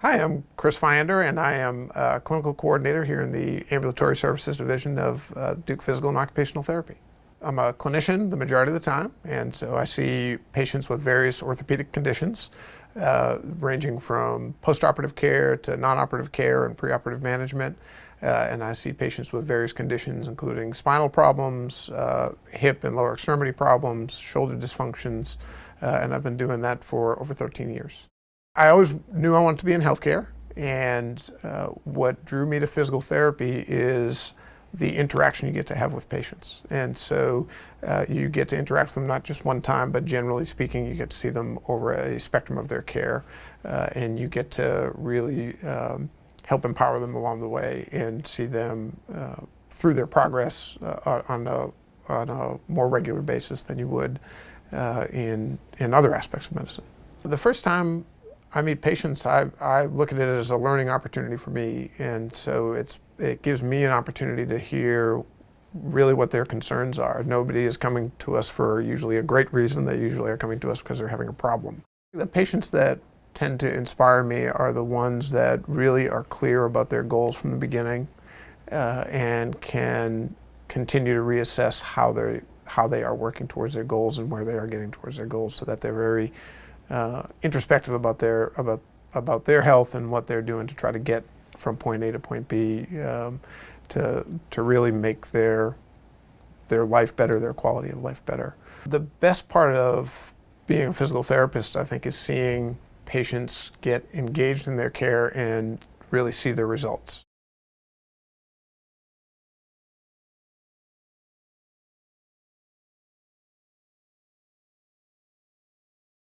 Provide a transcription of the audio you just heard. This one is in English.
Hi, I'm Chris Fiander, and I am a clinical coordinator here in the Ambulatory Services Division of Duke Physical and Occupational Therapy. I'm a clinician the majority of the time, and so I see patients with various orthopedic conditions, ranging from postoperative care to non-operative care and preoperative management. And I see patients with various conditions, including spinal problems, hip and lower extremity problems, shoulder dysfunctions, and I've been doing that for over 13 years. I always knew I wanted to be in healthcare, and what drew me to physical therapy is the interaction you get to have with patients. And so you get to interact with them not just one time, but generally speaking, you get to see them over a spectrum of their care, and you get to really help empower them along the way and see them through their progress on a more regular basis than you would in other aspects of medicine. The first time I meet patients, I look at it as a learning opportunity for me, and so it gives me an opportunity to hear really what their concerns are. Nobody is coming to us for usually a great reason. They usually are coming to us because they're having a problem. The patients that tend to inspire me are the ones that really are clear about their goals from the beginning and can continue to reassess how they are working towards their goals and where they are getting towards their goals, so that they're very introspective about their health and what they're doing to try to get from point A to point B to really make their life better, their quality of life better. The best part of being a physical therapist, I think, is seeing patients get engaged in their care and really see their results.